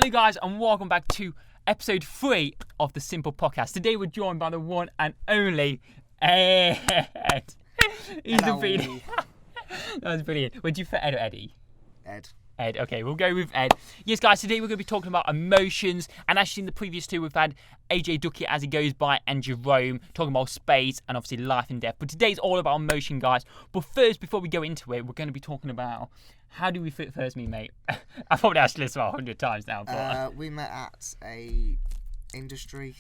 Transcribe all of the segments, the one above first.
Hello guys and welcome back to episode 3 of the Simple Podcast. Today we're joined by the one and only Ed. He's the brilliant. That was brilliant. Would you for Ed or Eddie? Ed, okay, we'll go with Ed. Yes, guys, today we're going to be talking about emotions. And actually, in the previous two, we've had AJ Duckett, as he goes by, and Jerome talking about space and obviously life and death. But today's all about emotion, guys. But first, before we go into it, we're going to be talking about how do we first meet, mate? I've probably asked this about 100 times now. But we met at a industry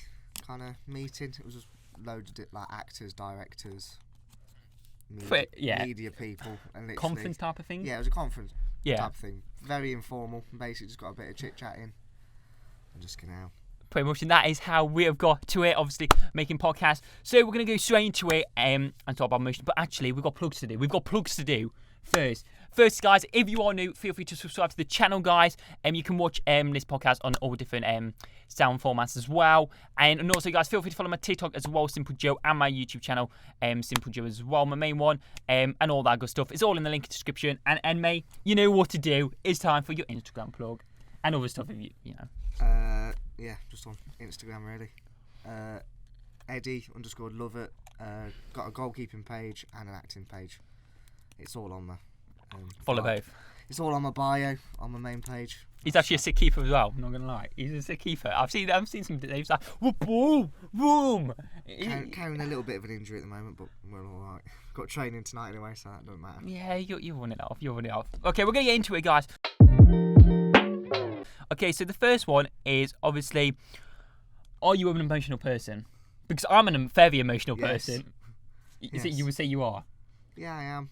kind of meeting. It was just loads of like actors, directors, media people, and literally conference type of thing. Yeah, it was a conference. Yeah. Type of thing. Very informal. Basically, just got a bit of chit chatting. And just getting out. Pretty much, and that is how we have got to it, obviously, making podcasts. So we're going to go straight into it and talk about emotion. But actually, we've got plugs to do. We've got plugs to do first. First, guys, if you are new, feel free to subscribe to the channel, guys. You can watch this podcast on all different sound formats as well. And also, guys, feel free to follow my TikTok as well, Simple Joe, and my YouTube channel, Simple Joe as well, my main one, and all that good stuff. It's all in the link in the description. And mate, you know what to do. It's time for your Instagram plug and other stuff if you know. Yeah, just on Instagram, really. Eddie_Lovett. Got a goalkeeping page and an acting page. It's all on there. Follow both. It's all on my bio on my main page. He's actually a sick keeper as well. I'm not gonna lie, he's a sick keeper. I've seen some days like boom, boom. Carrying a little bit of an injury at the moment, but we're all right. Got training tonight anyway, so that doesn't matter. Yeah, you run it off. Okay, we're gonna get into it, guys. Okay, so the first one is obviously, are you an emotional person? Because I'm a very emotional person. Is it you would say you are? Yeah, I am.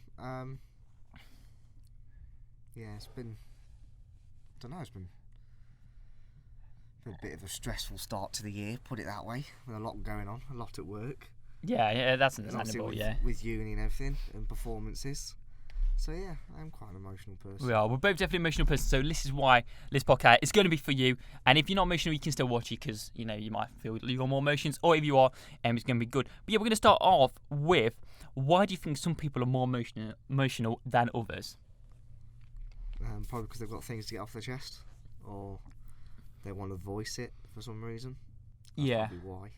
Yeah, it's been a bit of a stressful start to the year, put it that way, with a lot going on, a lot at work. Yeah, that's understandable, with uni and everything, and performances. So yeah, I'm quite an emotional person. We're both definitely emotional persons, so this is why this podcast is going to be for you. And if you're not emotional, you can still watch it, because, you know, you might feel you got more emotions, or if you are, it's going to be good. But yeah, we're going to start off with, why do you think some people are more emotional than others? Probably because they've got things to get off their chest, or they want to voice it for some reason. That's probably why.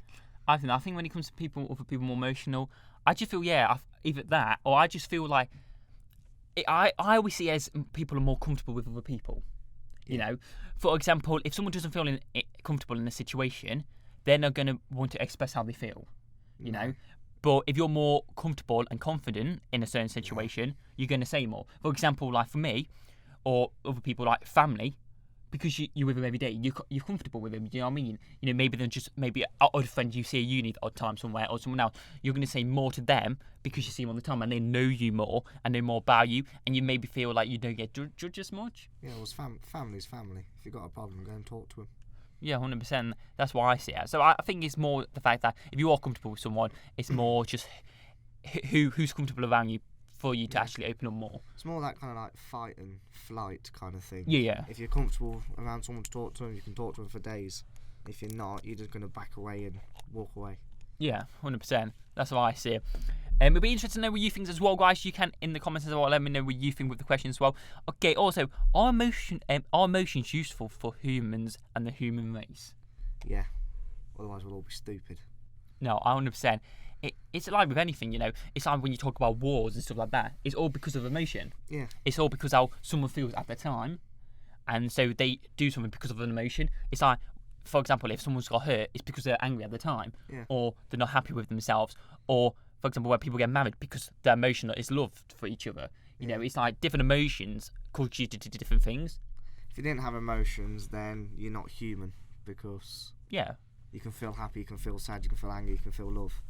I think when it comes to other people more emotional, I just feel either that, or I just feel like I always see it as people are more comfortable with other people. You know, for example, if someone doesn't feel comfortable in a situation, they're not going to want to express how they feel. You know. But if you're more comfortable and confident in a certain situation, you're going to say more. For example, like for me, or other people like family, because you're with them every day, you're comfortable with them. You know what I mean? You know, maybe they're just maybe an odd friend you see at uni at odd time somewhere, or someone else. You're going to say more to them because you see them all the time, and they know you more and know more about you, and you maybe feel like you don't get judged as much. Yeah, well, family's family. If you've got a problem, go and talk to them. Yeah, 100%. That's why I see it. So I think it's more the fact that if you are comfortable with someone, it's more just who's comfortable around you for you to actually open up more. It's more that kind of like fight and flight kind of thing. Yeah. If you're comfortable around someone to talk to them, you can talk to them for days. If you're not, you're just going to back away and walk away. Yeah, 100%. That's how I see it. It'd be interesting to know what you think as well, guys. You can in the comments as well. Let me know what you think with the question as well. Okay. Also, are emotions useful for humans and the human race? Yeah. Otherwise, we'll all be stupid. No, 100%. It's like with anything, you know. It's like when you talk about wars and stuff like that. It's all because of emotion. Yeah. It's all because how someone feels at the time, and so they do something because of an emotion. It's like, for example, if someone's got hurt, it's because they're angry at the time, or they're not happy with themselves, or for example, where people get married because their emotion is love for each other. You know, it's like different emotions cause you to do different things. If you didn't have emotions, then you're not human, because you can feel happy, you can feel sad, you can feel angry, you can feel love.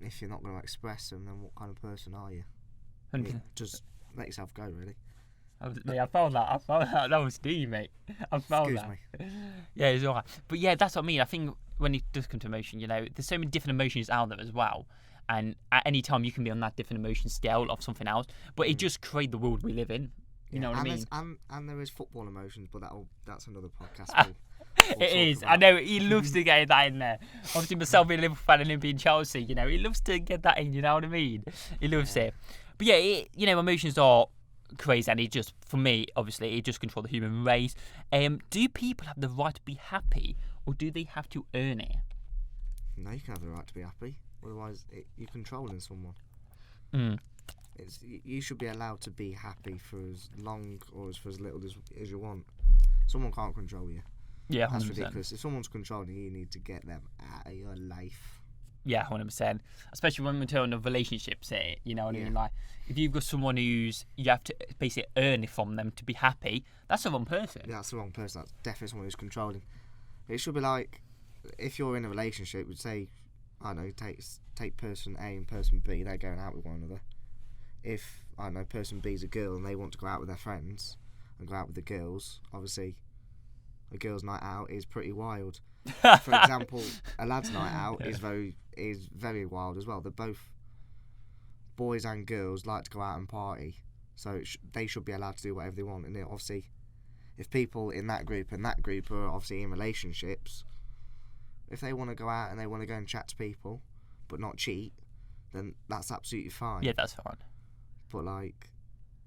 If you're not going to express them, then what kind of person are you? Just let yourself go, really. I found that. That was deep, mate. Excuse me. Yeah, it's alright. But yeah, that's what I mean. I think when it does come to emotion, you know, there's so many different emotions out there as well. And at any time you can be on that different emotion scale of something else. But it just creates the world we live in. You know what I mean? And there is football emotions, but that's another podcast. It is. I know he loves to get that in there. Obviously, myself being a Liverpool fan and him being Chelsea, you know, he loves to get that in. You know what I mean? He loves it. But yeah, you know, emotions are crazy, and it just, for me, obviously, it just controls the human race. Do people have the right to be happy, or do they have to earn it? No, you can have the right to be happy. Otherwise, you're controlling someone. You should be allowed to be happy for as long or for as little as you want. Someone can't control you. Yeah, 100%. That's ridiculous. If someone's controlling you, you need to get them out of your life. Yeah, 100%. Especially when we're talking of relationships here, you know what I mean? Like, if you've got someone you have to basically earn it from them to be happy, that's the wrong person. Yeah, that's the wrong person. That's definitely someone who's controlling. It should be like, if you're in a relationship, would say, I don't know, take person A and person B, they're going out with one another. If, I don't know, person B's a girl and they want to go out with their friends and go out with the girls, obviously, a girl's night out is pretty wild. For example, a lad's night out is very wild as well. They're both, boys and girls like to go out and party, so they should be allowed to do whatever they want. And obviously, if people in that group and that group are obviously in relationships, if they want to go out and they want to go and chat to people but not cheat, then that's absolutely fine. Yeah, that's fine. But like,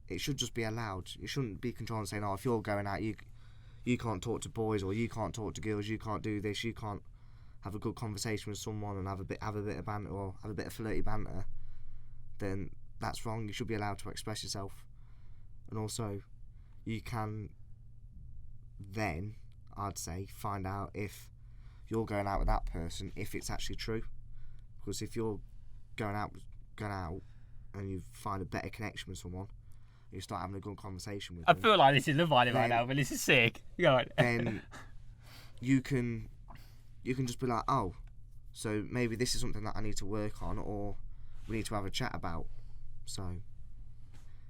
it should just be allowed. You shouldn't be controlling, saying, "Oh, if you're going out, you can't talk to boys, or you can't talk to girls, you can't do this, you can't have a good conversation with someone and have a bit of banter or have a bit of flirty banter," then that's wrong. You should be allowed to express yourself. And also, you can then, I'd say, find out if you're going out with that person, if it's actually true. Because if you're going out and you find a better connection with someone, you start having a good conversation with them. I feel like this is Love Island right now, but this is sick. Go on. Then you can just be like, oh, so maybe this is something that I need to work on, or we need to have a chat about. So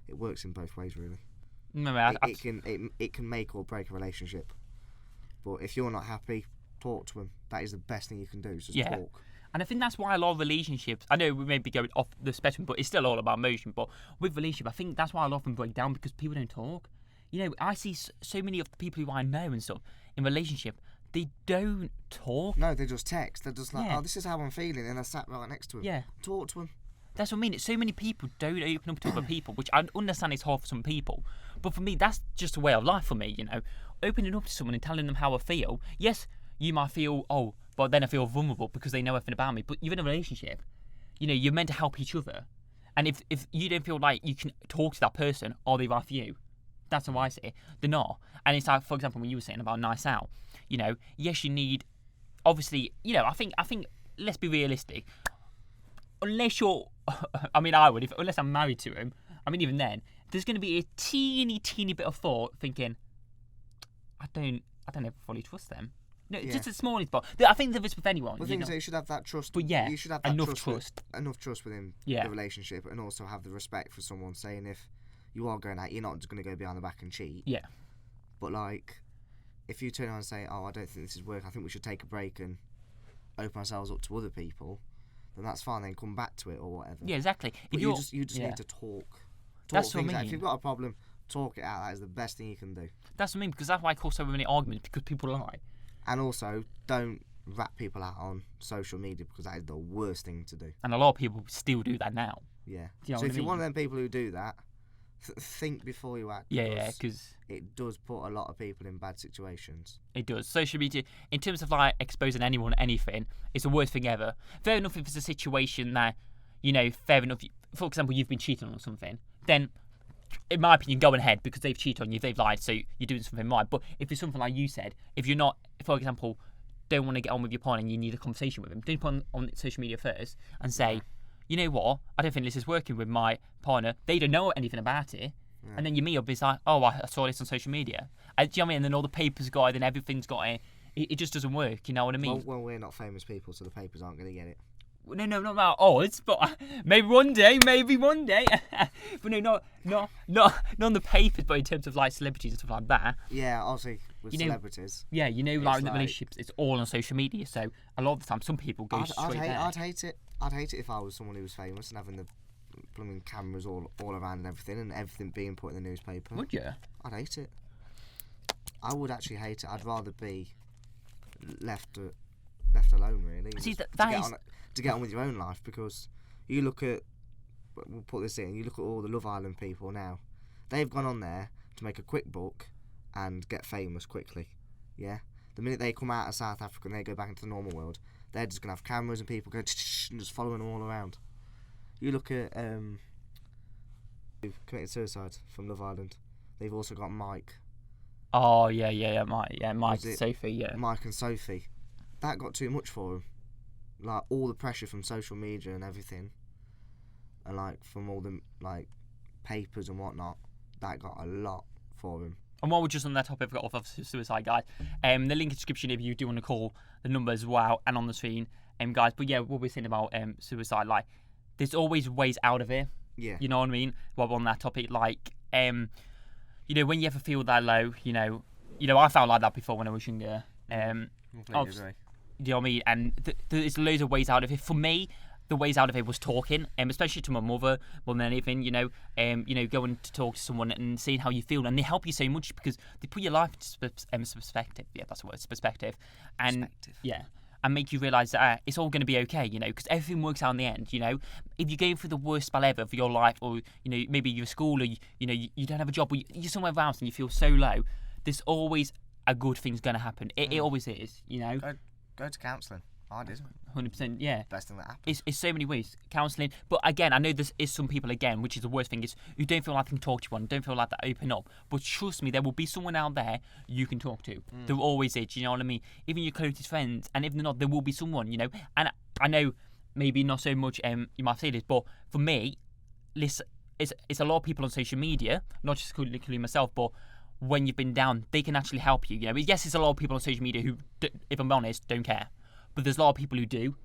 it works in both ways, really. No, it can make or break a relationship. But if you're not happy, talk to them. That is the best thing you can do, is just talk. And I think that's why a lot of relationships, I know we may be going off the spectrum, but it's still all about emotion. But with relationship, I think that's why a lot of them break down, because people don't talk. You know, I see so many of the people who I know and stuff in relationship, they don't talk. No, they just text. They're just like, oh, this is how I'm feeling, and I sat right next to him. Yeah. Talk to him. That's what I mean. So many people don't open up to other people, which I understand is hard for some people. But for me, that's just a way of life for me, you know. Opening up to someone and telling them how I feel. Yes, you might feel, oh, but then I feel vulnerable because they know everything about me. But you're in a relationship. You know, you're meant to help each other. And if you don't feel like you can talk to that person, are they right for you? That's how I see it. They're not. And it's like, for example, when you were saying about nice out, you know, yes, you need, obviously, you know, I think, let's be realistic. Unless you're, I mean, I would, unless I'm married to him, I mean, even then, there's going to be a teeny bit of thought thinking, I don't ever fully trust them. No, just the smallest part. I think there is with anyone. The thing is, you should have that trust. But yeah, you should have that enough trust within the relationship, and also have the respect for someone, saying if you are going out, you're not just going to go behind the back and cheat. Yeah. But like, if you turn around and say, oh, I don't think this is work, I think we should take a break and open ourselves up to other people, then that's fine. Then come back to it or whatever. Yeah, exactly. But you just need to talk. That's what I mean. If you've got a problem, talk it out. That is the best thing you can do. That's what I mean, because that's why I cause so many arguments, because people lie. And also, don't rat people out on social media, because that is the worst thing to do. And a lot of people still do that now. Yeah. You know so if you're one of them people who do that, think before you act. Yeah, because it does put a lot of people in bad situations. It does. Social media, in terms of like exposing anyone anything, it's the worst thing ever. Fair enough if it's a situation that, you know, fair enough. For example, you've been cheating on something, then, in my opinion, go ahead, because they've cheated on you, they've lied, so you're doing something right. But if it's something like you said, if you're not, for example, don't want to get on with your partner and you need a conversation with them, don't put on social media first and say, you know what, I don't think this is working with my partner. They don't know anything about it. Yeah. And then you meet up, it's like, oh, I saw this on social media. Do you know what I mean? And then all the papers got it, and everything's got it. It just doesn't work, you know what I mean? Well, we're not famous people, so the papers aren't going to get it. No, not about odds, but maybe one day. But no, not on the papers, but in terms of like celebrities and stuff like that. Yeah, obviously with celebrities. Yeah, you know, like in the relationships, it's all on social media. So a lot of the time, some people go straight there. I'd hate it. I'd hate it if I was someone who was famous and having the blooming cameras all around and everything being put in the newspaper. Would you? I'd hate it. I would actually hate it. I'd rather be left alone, really. See, to get on with your own life, because you look at, we'll put this in, you look at all the Love Island people now, They've gone on there to make a quick buck and get famous quickly. Yeah. The minute they come out of South Africa and they go back into the normal world, they're just gonna have cameras and people going and just following them all around. You look at who committed suicide from Love Island. They've also got Mike. Oh yeah, Mike and Sophie, yeah. Mike and Sophie. That got too much for him. Like all the pressure from social media and everything, and like from all the like papers and whatnot, that got a lot for him. And while we're just on that topic of suicide, guys, the link in the description if you do want to call the number as well, and on the screen, guys. But yeah, what we're saying about suicide, like, there's always ways out of it. Yeah. You know what I mean? While we're on that topic, like, you know, when you ever feel that low, you know, I felt like that before when I was younger. Do you know what I mean? And there's loads of ways out of it. For me, the ways out of it was talking, especially to my mother more than anything. You know, going to talk to someone and seeing how you feel, and they help you so much because they put your life into perspective. Yeah, that's the word, perspective. And yeah, and make you realise that it's all going to be okay. You know, because everything works out in the end. You know, if you're going through the worst spell ever for your life, or you know, maybe you're at school, or you don't have a job, or you're somewhere else and you feel so low, there's always a good thing's going to happen. It always is. You know. Go to counselling. I did. 100%, yeah. Best thing that happens. It's so many ways. Counselling. But again, I know there is some people, again, which is the worst thing, is who don't feel like they can talk to one, don't feel like they open up. But trust me, there will be someone out there you can talk to. There always is, you know what I mean? Even your closest friends, and if they're not, there will be someone, you know? And I know maybe not so much, you might say this, but for me, listen, it's a lot of people on social media, not just including myself, but when you've been down, they can actually help you. You know, yes, there's a lot of people on social media who, if I'm honest, don't care. But there's a lot of people who do.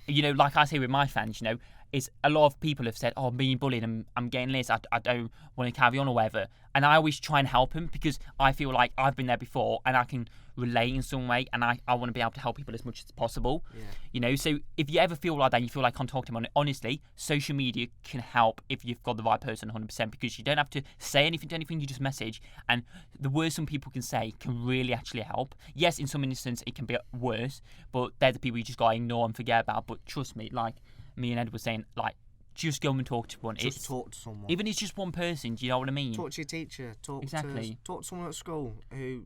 You know, like I say with my fans, you know, is a lot of people have said, oh, I'm being bullied and I'm getting this, I don't want to carry on or whatever. And I always try and help them because I feel like I've been there before and I can relate in some way, and I want to be able to help people as much as possible. Yeah. You know, so if you ever feel like that and you feel like I can't talk to them, honestly, social media can help if you've got the right person 100%, because you don't have to say anything to anything, you just message, and the worst some people can say can really actually help. Yes, in some instances it can be worse, but they're the people you just gotta ignore and forget about. But trust me, like me and Ed were saying, like, just go and talk to one. Just talk to someone. Even if it's just one person, do you know what I mean? Talk to your teacher. Talk to someone at school who,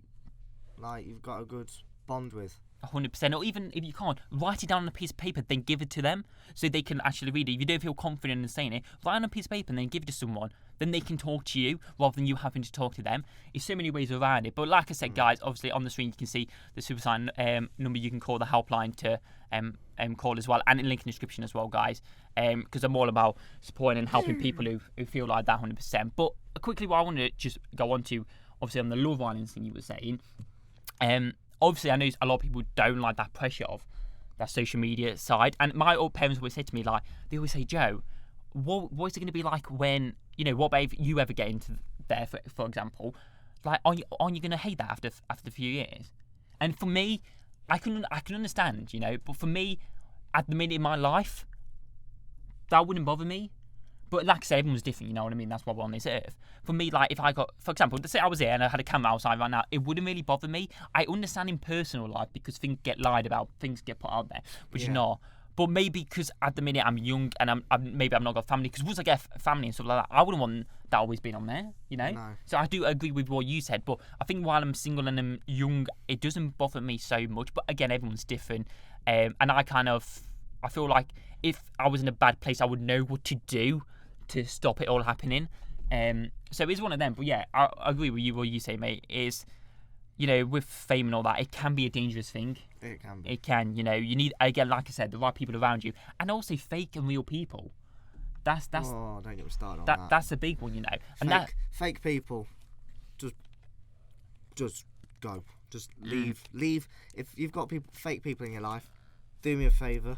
like, you've got a good bond with. 100%. Or even if you can't, write it down on a piece of paper, then give it to them so they can actually read it. If you don't feel confident in saying it, write on a piece of paper and then give it to someone. Then they can talk to you rather than you having to talk to them. There's so many ways around it. But like I said, guys, obviously on the screen you can see the suicide number you can call, the helpline to call as well, and in link in the description as well, guys. Because I'm all about supporting and helping people who feel like that 100%. But quickly, what I want to just go on to, obviously on the Love Island thing you were saying. Obviously, I know a lot of people don't like that pressure of that social media side. And my old parents always say to me, like, they always say, Joe, what is it going to be like when, you know, what if you ever get into there, for example? Like, aren't you going to hate that after a few years? And for me, I can understand, you know, but for me, at the minute in my life, that wouldn't bother me. But like I said, everyone's different, you know what I mean? That's why we're on this earth. For me, like, if I got, for example, let's say I was here and I had a camera outside right now, it wouldn't really bother me. I understand in personal life because things get lied about, things get put out there, which is not. But maybe because at the minute I'm young and maybe I've not got family, because once I get family and stuff like that, I wouldn't want that always being on there, you know? No. So I do agree with what you said, but I think while I'm single and I'm young, it doesn't bother me so much. But again, everyone's different. And I feel like if I was in a bad place, I would know what to do to stop it all happening. So it's one of them. But yeah, I agree with you. What you say, mate, is, you know, with fame and all that, it can be a dangerous thing. It can be. It can, you know. You need, again, like I said, the right people around you, and also fake and real people. That's oh, don't get me started on that. That's a big one, you know. And fake people, just go. Just leave. If you've got fake people in your life, do me a favour,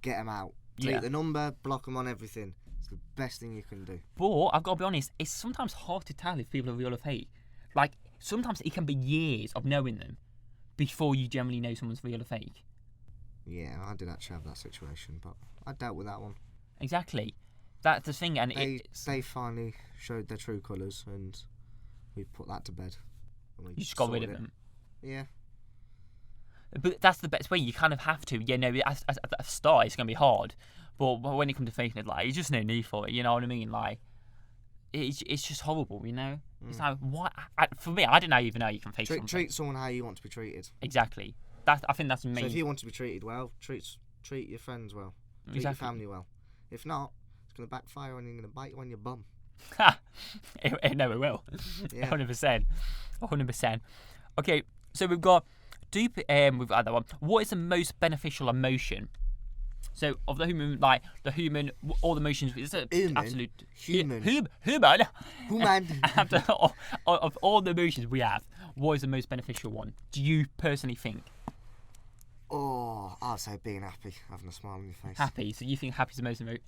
get them out. Delete the number, block them on everything. It's the best thing you can do. But I've got to be honest, it's sometimes hard to tell if people are real or fake. Like, sometimes it can be years of knowing them before you generally know someone's real or fake. Yeah, I did actually have that situation, but I dealt with that one. Exactly. That's the thing. And they finally showed their true colours, and we put that to bed. You just got rid of them. Yeah. But that's the best way. You kind of have to. You know, at the start, it's going to be hard. But when it comes to faking it, like, there's just no need for it. You know what I mean? Like, it's just horrible, you know. It's like what? For me, I don't even know you can face something. Treat someone how you want to be treated. Exactly. I think that's the main. So if you want to be treated well, treat your friends well, treat your family well. If not, it's gonna backfire and you're gonna bite you on your bum. No, it will. Yeah. 100%. 100%. Okay, so we've got we've got that one. What is the most beneficial emotion? So of the human, all the emotions. It's an absolute human. After of all the emotions we have, what is the most beneficial one? Do you personally think? Oh, I'd say being happy, having a smile on your face. Happy. So you think happy is the most emotion?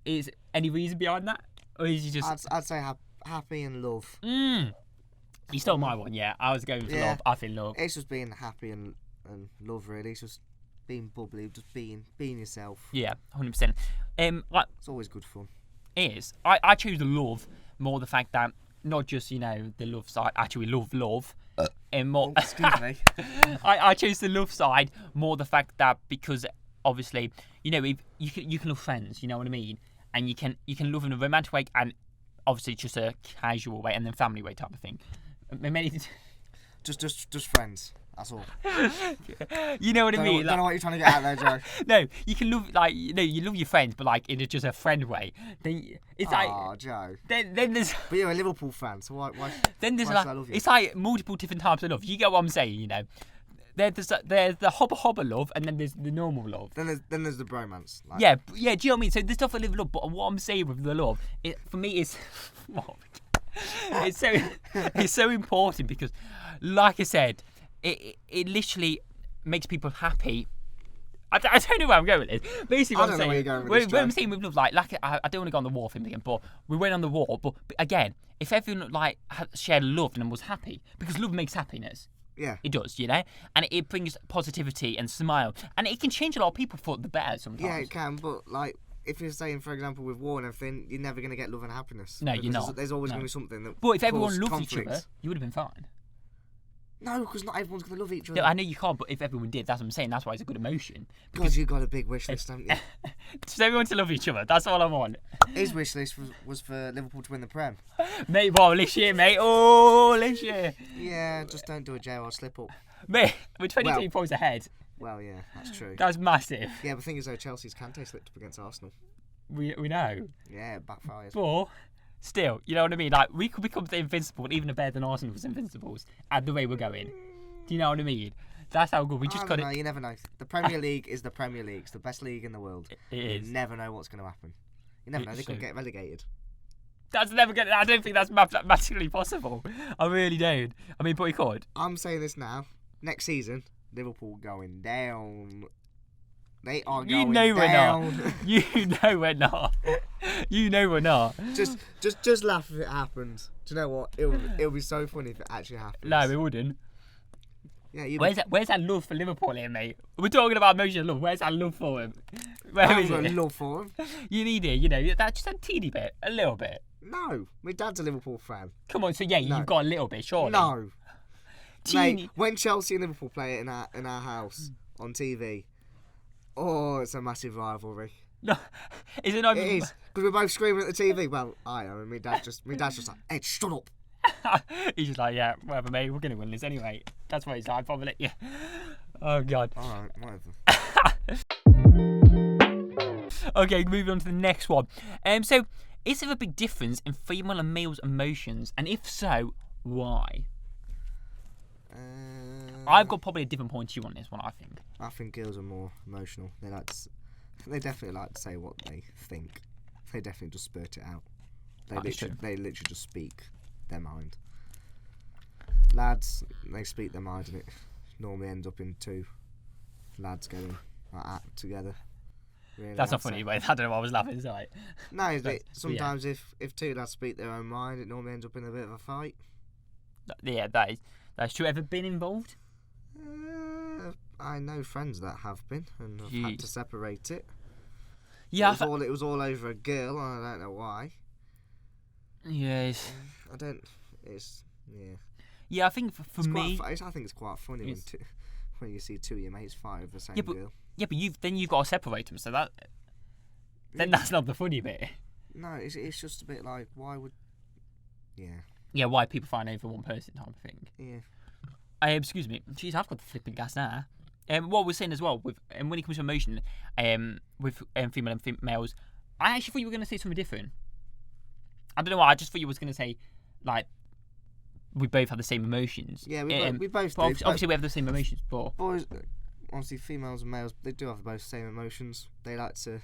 Is any reason behind that, or is you just? I'd say happy and love. You stole my one. Yeah, I was going for love. I feel love. It's just being happy and love. Really, it's just being bubbly, just being yourself. Yeah, 100%. It's always good fun. It is. I choose the love more the fact that not just the love side. Actually, love. And more. Excuse me. I choose the love side more the fact that because obviously if you can love friends, you know what I mean, and you can love in a romantic way and obviously just a casual way and then family way type of thing. Just friends. That's all. You know what I mean? Don't know what you're trying to get out there, Joe. No, you can love you love your friends, but in just a friend way. Then it's Joe. Then there's. But you're a Liverpool fan, so why? Then there's why should I love you? it's like multiple different types of love. You get what I'm saying, you know? There's the hobber love, and then there's the normal love. Then there's the bromance. Yeah. Do you know what I mean? So there's stuff I live with love, but what I'm saying with the love, for me is. It's so important because, like I said, it literally makes people happy. I don't know where I'm going with this. Basically, what I'm saying, what I'm saying with love, I don't want to go on the war thing again, but we went on the war. But again, if everyone shared love and was happy, because love makes happiness. Yeah, it does, you know, and it brings positivity and smile, and it can change a lot of people for the better sometimes. Yeah, it can, but if you're saying, for example, with war and everything, you're never going to get love and happiness. No, you're not. There's always going to be something that. But if everyone loved each other, you would have been fine. No, because not everyone's going to love each other. No, I know you can't, but if everyone did, that's what I'm saying. That's why it's a good emotion. Because you've got a big wish list, haven't you? Just everyone to love each other. That's all I want. His wish list was for Liverpool to win the Prem. Mate, this year, mate. Oh, this year. Yeah, just don't do a J.R. slip up. Mate, we're 23 points ahead. Well, yeah, that's true. That's massive. Yeah, but the thing is, though, Chelsea's Kante slipped up against Arsenal. We know. Yeah, it backfires. But still, you know what I mean? We could become invincible, even better than Arsenal's Invincibles, at the way we're going. Do you know what I mean? That's how good we just got it. No, you never know. The Premier League is the Premier League. It's the best league in the world. It is. You never know what's going to happen. You never know. They could get relegated. That's never going. I don't think that's mathematically possible. I really don't. I mean, but we could. I'm saying this now. Next season, Liverpool going down. They are going down. You know we're not. You know we're not. Just laugh if it happens. Do you know what? It'll be so funny if it actually happens. No, it wouldn't. Yeah, where's that love for Liverpool here, mate? We're talking about emotional love. Where's that love for him? Where is it? Love for him. You need it, you know. That's just a teeny bit, a little bit. No, my dad's a Liverpool fan. Come on, so yeah, you've got a little bit, surely. No. Mate, when Chelsea and Liverpool play it in our house on TV, it's a massive rivalry. No, is it not? It is, because we're both screaming at the TV. Well, I am, and my dad's just like, "Ed, shut up." He's just like, yeah, whatever, mate. We're gonna win this anyway. That's what he's like, probably. Yeah. Oh God. All right, whatever. Okay, moving on to the next one. So is there a big difference in female and male's emotions, and if so, why? I've got probably a different point to you on this one. I think girls are more emotional. They definitely like to say what they think. They definitely just spurt it out. They literally just speak their mind. Lads, they speak their mind, and it normally ends up in two lads going together. Really, that's not funny, but I don't know why I was laughing. Sorry. No, sometimes if two lads speak their own mind, it normally ends up in a bit of a fight. Yeah, that's true. Ever been involved? I know friends that have been and have had to separate it. Yeah, it was all over a girl, and I don't know why. Yes. Yeah, I think for me, I think it's quite funny when you see two of your mates fight over the same girl. Yeah, but you've got to separate them, so then that's not the funny bit. No, it's just a bit like, why would... Yeah. Yeah, why people find over one person type of thing. Yeah. Excuse me. Jeez, I've got the flipping gas now. What we're saying as well, with when it comes to emotion, with female and males, I actually thought you were going to say something different. I don't know why, I just thought you was going to say, like, we both have the same emotions. Yeah, we both do. Obviously, we have the same emotions, but... Boys, honestly, females and males, they do have both the same emotions. They like to...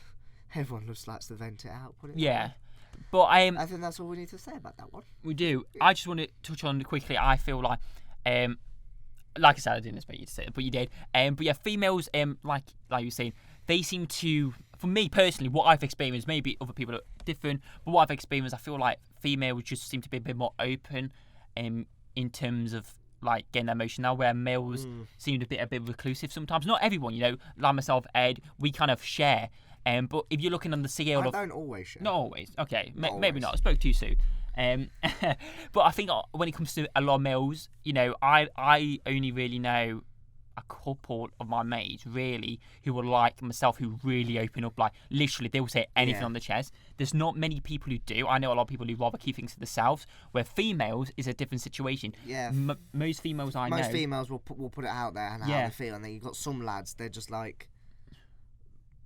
Everyone just likes to vent it out, put it Yeah. out. But I think that's all we need to say about that one. We do. Yeah. I just want to touch on quickly, I feel like I said, I didn't expect you to say it, but you did. But yeah, females, like you were saying, they seem to, for me personally, what I've experienced, maybe other people are different, but what I've experienced, I feel like females just seem to be a bit more open in terms of like getting their emotion now, where males seem to be a bit reclusive sometimes. Not everyone, like myself, Ed, we kind of share. But if you're looking on the scale I don't always share. Not always. Okay, Not maybe always. not. I spoke too soon. But I think when it comes to a lot of males, I only really know a couple of my mates really who are like myself, who really open up. Like literally, they will say anything on the chest. There's not many people who do. I know a lot of people who rather keep things to themselves. Where females is a different situation. Yeah. Most females I know. Most females will put it out there and how they feel, and then you've got some lads. They're just like,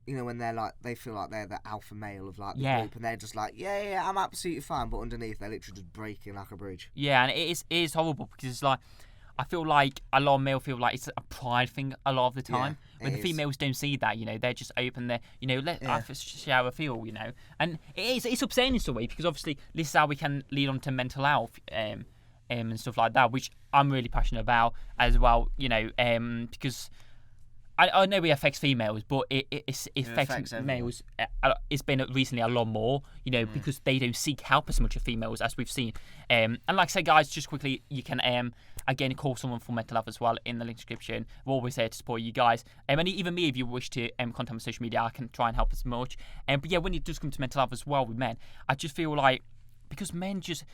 when they're like, they feel like they're the alpha male of like the group, and they're just like, yeah, I'm absolutely fine, but underneath they're literally just breaking like a bridge. Yeah, and it is horrible because it's like, I feel like a lot of males feel like it's a pride thing a lot of the time. When the females don't see that, they're just open there, I see how I feel, and it's upsetting in some way because obviously this is how we can lead on to mental health and stuff like that, which I'm really passionate about as well, because I know it affects females, but it affects males. It's been recently a lot more, because they don't seek help as much as females, as we've seen. And like I said, guys, just quickly, you can again call someone for mental health as well in the link description. We're always there to support you guys. And even me, if you wish to contact me on social media, I can try and help as much. But yeah, when it does come to mental health as well with men, I just feel like, because men just,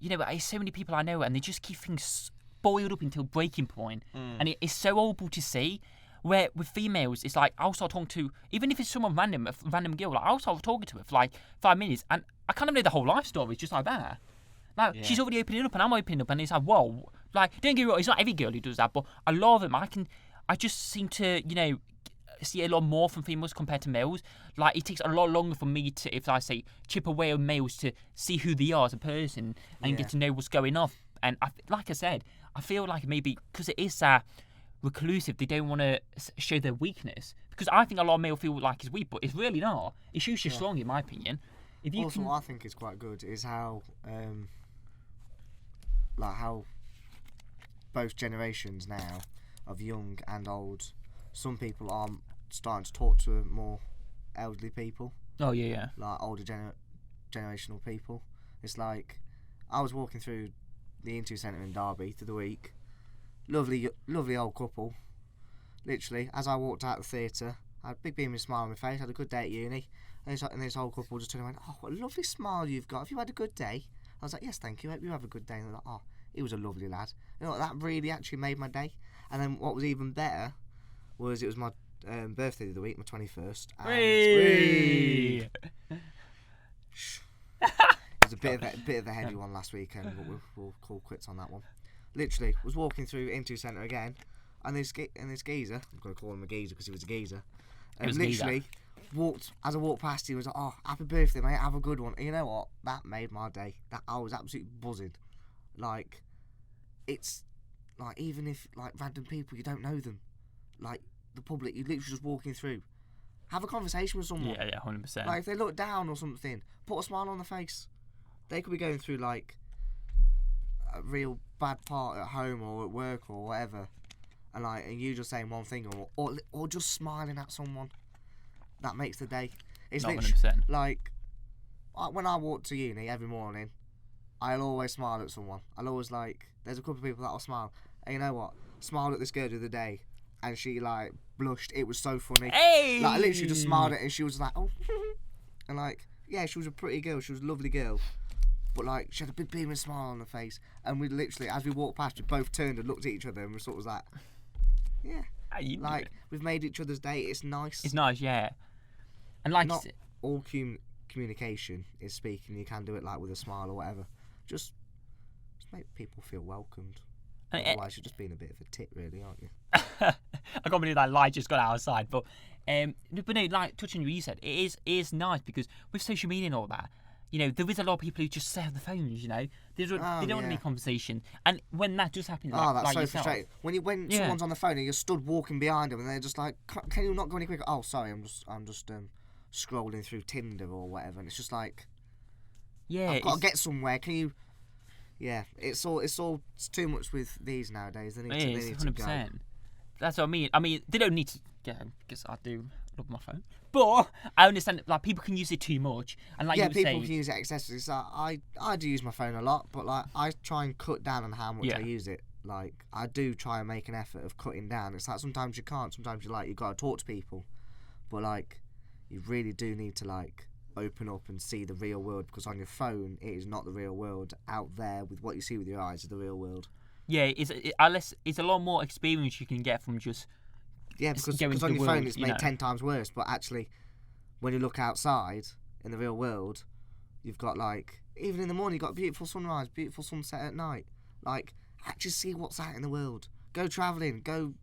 there's so many people I know, and they just keep things boiled up until breaking point. And it's so horrible to see. Where with females, it's like I'll start talking to, even if it's someone random, a random girl, like I'll start talking to her for like 5 minutes, and I kind of know the whole life story just like that. Like she's already opening up, and I'm opening up, and it's like, whoa, like don't get me wrong, it's not every girl who does that, but a lot of them, I just seem to, see a lot more from females compared to males. Like it takes a lot longer for me to, if I say, chip away on males to see who they are as a person and get to know what's going on. And like I said, I feel like maybe because it is reclusive, they don't want to show their weakness, because I think a lot of male feel like it's weak, but it's really not. It shows you're strong, in my opinion. What I think is quite good is how how both generations now of young and old, some people are starting to talk to more elderly people. Oh yeah. Like older generational people. It's like I was walking through the Into Centre in Derby the week. Lovely old couple. Literally, as I walked out the theatre, I had a big beaming smile on my face. Had a good day at uni, and this old couple just turned around. Oh, what a lovely smile you've got. Have you had a good day? I was like, yes, thank you. Hope you have a good day. And they're like, oh, he was a lovely lad. That really actually made my day. And then what was even better was it was my birthday the other week, my 21st. Whee! It was a bit of a heavy one last weekend, but we'll call quits on that one. Literally, was walking through Into Centre again, and this geezer, I'm going to call him a geezer because he was a geezer, and literally as I walked past, he was like, oh, happy birthday, mate, have a good one. And you know what? That made my day. I was absolutely buzzing. Like, it's, like, even if, like, random people, you don't know them, like, the public, you're literally just walking through, have a conversation with someone. Yeah, 100%. Like, if they look down or something, put a smile on their face. They could be going through, like, a real bad part at home or at work or whatever, and you just saying one thing or just smiling at someone, that makes the day. It's not literally 100%. like when I walk to uni every morning, I'll always smile at someone. I'll always there's a couple of people that'll smile, and you know what? Smiled at this girl the other day, and she blushed. It was so funny. Hey! I literally just smiled at her, and she was like, oh, and yeah, she was a pretty girl. She was a lovely girl. But she had a big beaming smile on her face, and we literally, as we walked past, we both turned and looked at each other, and we sort of was like, yeah, we've made each other's day. It's nice. It's nice, yeah. And not all communication is speaking. You can do it like with a smile or whatever. Just make people feel welcomed. Otherwise, you're just being a bit of a tit, really, aren't you? I can't believe that lie just got outside. But no, like touching on what you said, it is nice because with social media and all that, you know, there is a lot of people who just stay on the phones. You know, they don't want to be conversation. And when that does happen, that's like so yourself, frustrating. When someone's on the phone and you're stood walking behind them, and they're just like, "Can you not go any quicker?" Oh, sorry, I'm just scrolling through Tinder or whatever, and it's just like, I've got to get somewhere. Can you? Yeah, it's too much with these nowadays. They need to go. That's what I mean. I mean, they don't need to go because I do love my phone, but I understand that, like, people can use it too much, and like people can use it excessively. So I do use my phone a lot, but like I try and cut down on how much I use it. Like I do try and make an effort of cutting down. It's like sometimes you can't. Sometimes you got to talk to people, but like you really do need to like open up and see the real world, because on your phone it is not the real world. Out there with what you see with your eyes is the real world. Yeah, it's a lot more experience you can get from just because on your phone it's made 10 times worse. But actually, when you look outside in the real world, you've got like, even in the morning, you've got a beautiful sunrise, beautiful sunset at night. Like, actually see what's out in the world. Go travelling, go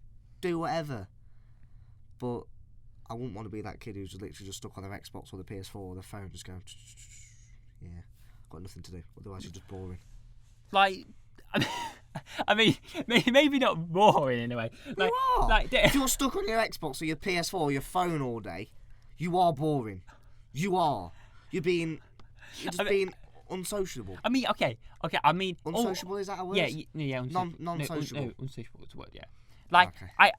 do whatever. But I wouldn't want to be that kid who's literally just stuck on their Xbox or the PS4 or the phone, just going, yeah, got nothing to do. Otherwise, you're just boring. Like, I mean, maybe not boring in a way. Like, you are. Like, if you're stuck on your Xbox or your PS4 or your phone all day, you are boring. You are. You're just being unsociable. I mean, okay. I mean, unsociable, is that a word? Yeah. Non-sociable. No, unsociable is a word. Yeah. Like, okay.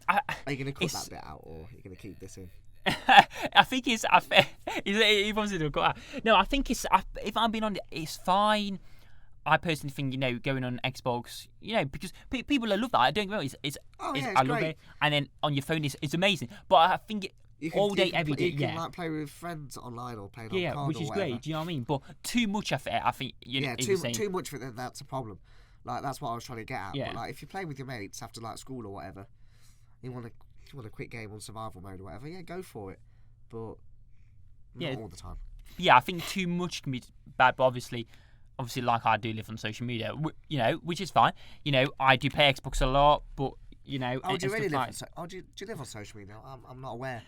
Are you going to cut that bit out, or are you going to keep this in? I think he wants to cut out. No, I think if I'm being honest, it's fine. I personally think, going on Xbox, because people love that. I don't get me wrong, I love it. And then on your phone, it's amazing. But I think all day, every day, you can like play with friends online or play on card which or is whatever. Great. Do you know what I mean? But too much of it, I think, too much of it, that's a problem. Like, that's what I was trying to get at. Yeah. But like, if you play with your mates after like school or whatever, you want a quick game on survival mode or whatever, yeah, go for it. But not all the time. Yeah, I think too much can be bad. But obviously, like, I do live on social media, which is fine. I do play Xbox a lot, but do you really live? Do you live on social media? I'm not aware.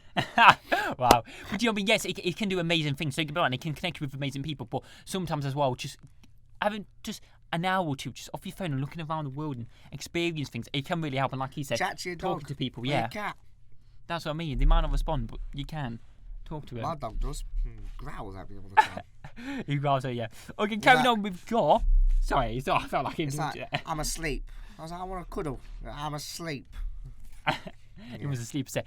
Wow. But do you know what I mean? Yes, it can do amazing things. Don't get me wrong, it can connect you with amazing people. But sometimes as well, just having just an hour or two just off your phone and looking around the world and experience things, it can really help. And like he said, chat to your talking dog, to people, your cat. That's what I mean. They might not respond, but you can talk to him. My dog does. Growls at me all the time. He growls at you. Okay, carrying on with Gore. Sorry, I felt like him. I'm asleep. I was like, I want to cuddle. I'm asleep. He was asleep. So.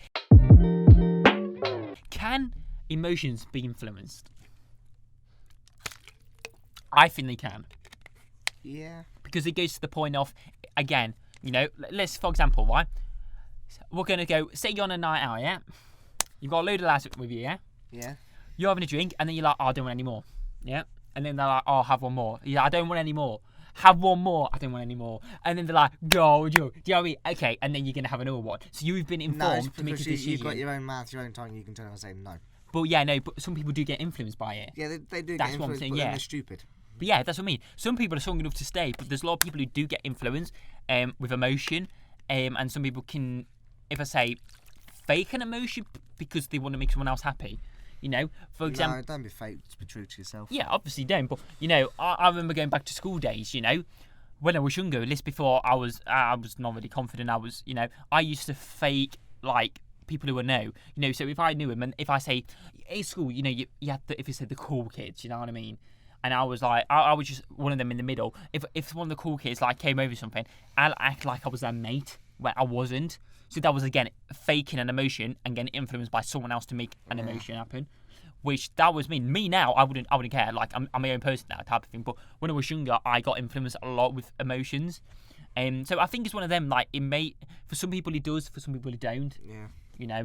Can emotions be influenced? I think they can. Yeah. Because it goes to the point of, again, let's, for example, right? We're going to go, say you're on a night out, yeah? You've got a load of lads with you, yeah? Yeah. You're having a drink, and then you're like, I don't want any more. Yeah? And then they're like, I'll have one more. Yeah, I don't want any more. Have one more. I don't want any more. And then they're like, go, do you know what I mean? Okay, and then you're going to have another one. So you've been informed to make a decision. You've got your own mouth, your own tongue, you can turn and say no. But but some people do get influenced by it. Yeah, they do get influenced, what I'm saying, but they're stupid. But yeah, that's what I mean. Some people are strong enough to stay, but there's a lot of people who do get influenced with emotion. And some people can, if I say, fake an emotion because they want to make someone else happy. For example... No, don't be fake. Just be true to yourself. Yeah, obviously don't. But, I remember going back to school days, when I was younger, at least before I was not really confident. I used to fake, like, people who I know. So if I knew him, and if I say, at school, you had if you said the cool kids, you know what I mean? And I was like, I was just one of them in the middle. If one of the cool kids, like, came over something, I'll act like I was their mate when I wasn't. So that was, again, faking an emotion and getting influenced by someone else to make an emotion happen. Which, that was me. Me now, I wouldn't care. Like, I'm my own person now, type of thing. But when I was younger, I got influenced a lot with emotions. So I think it's one of them, like, for some people it does, for some people it don't. Yeah.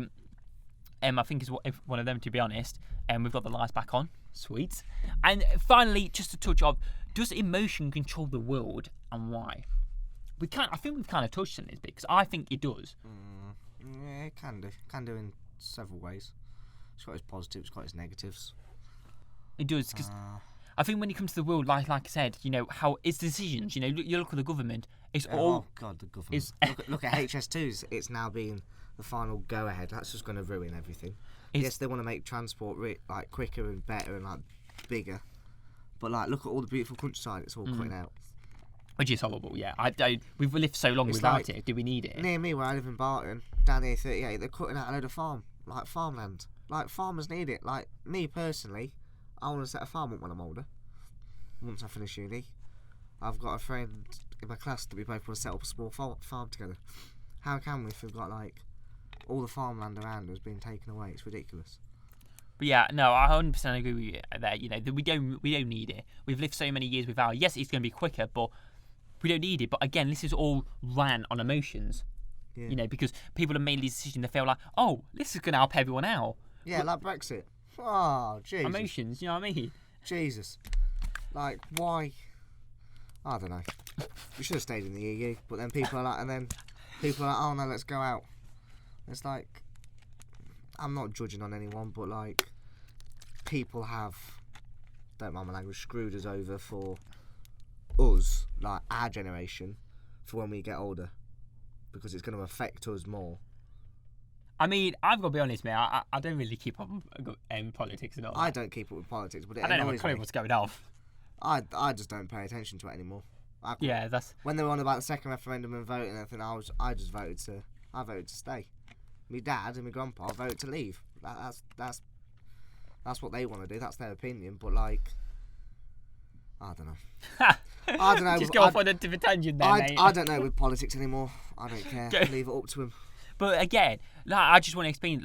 I think it's one of them, to be honest. And we've got the lights back on. Sweet. And finally, just to touch on, does emotion control the world, and why? I think we've kind of touched on this bit, because I think it does. Yeah, it can do. It can do in several ways. It's got its positives, it's got its negatives. It does, because I think when it comes to the world, like I said, how it's decisions. You look at the government. It's all. Oh God, the government. Look at HS2s. It's now being the final go-ahead. That's just going to ruin everything. Yes, they want to make transport quicker and better and bigger, but look at all the beautiful countryside. It's all cutting out. Which is horrible, yeah. We've lived so long without it. Do we need it? Near me, where I live in Barton, down the A38, they're cutting out a load of farmland. Farmers need it. Me personally, I want to set a farm up when I'm older. Once I finish uni, I've got a friend in my class that we both want to set up a small farm together. How can we if we've got all the farmland around us being taken away? It's ridiculous. But yeah, no, I 100% agree with you there. That we don't need it. We've lived so many years without it. Yes, it's going to be quicker, but we don't need it. But again, this is all ran on emotions. Yeah. Because people have made these decisions. They feel like, oh, this is going to help everyone out. Yeah, like Brexit. Oh, Jesus. Emotions, you know what I mean? Jesus. Why? I don't know. We should have stayed in the EU. But then people are oh no, let's go out. It's I'm not judging on anyone, but people have, don't mind my language, screwed us over for us, our generation, for when we get older, because it's going to affect us more. I mean, I've got to be honest, mate. I don't really keep up with politics at all. I don't keep up with politics, but I don't know what's going on. I just don't pay attention to it anymore. When they were on about the second referendum and voting and everything, I voted to stay. My dad and my grandpa voted to leave. That's what they want to do. That's their opinion. But I don't know. I don't know. Just go off on a different tangent there, mate. I don't know with politics anymore. I don't care. Leave it up to them. But again, I just want to explain,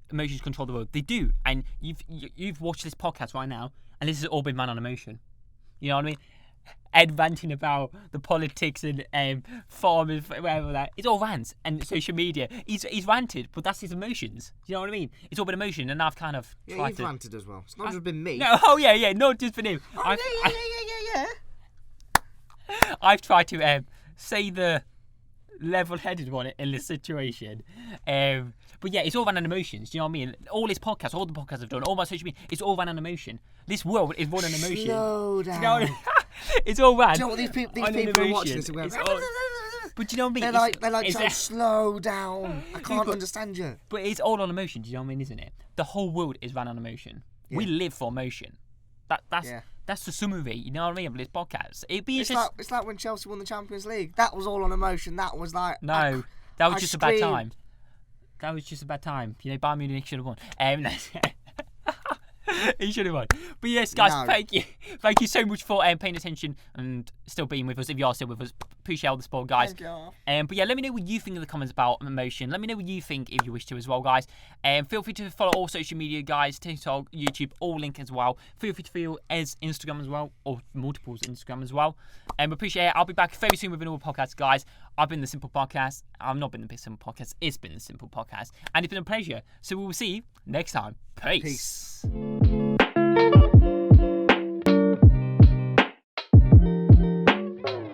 emotions control the world. They do, and you've watched this podcast right now, and this has all been man on emotion. You know what I mean? Ed ranting about the politics and farmers, whatever that. It's all rants and social media. He's ranted, but that's his emotions. You know what I mean? It's all been emotion, and I've kind of tried you've ranted as well. It's not just been me. No, not just been him. Oh, yeah. I've tried to say the level-headed one in this situation. But yeah, it's all ran on emotions. Do you know what I mean? All the podcasts I've done, all my social media, it's all ran on emotion. This world is run on emotion. Slow down. Do you know what I mean? It's all ran. Do you know what these people are watching this and going, but do you know what I mean? They're like, slow down. I can't understand you. But it's all on emotion. Do you know what I mean? Isn't it? The whole world is ran on emotion. Yeah. We live for emotion. That's the summary. You know what I mean? Of this podcast. It's like when Chelsea won the Champions League. That was all on emotion. That was no, that was just a bad time. That was just a bad time. Bayern Munich should have won. He should have won. But yes, guys, thank you so much for paying attention and still being with us. If you are still with us, appreciate all the support, guys. Thank you. But yeah, let me know what you think in the comments about emotion. Let me know what you think if you wish to as well, guys. Feel free to follow all social media, guys. TikTok, YouTube, all link as well. Feel free to follow as Instagram as well, or multiples Instagram as well. Appreciate it. I'll be back very soon with another podcast, guys. I've been the Simple Podcast. I've not been the Simple Podcast. It's been the Simple Podcast, and it's been a pleasure. So we will see you next time. Peace.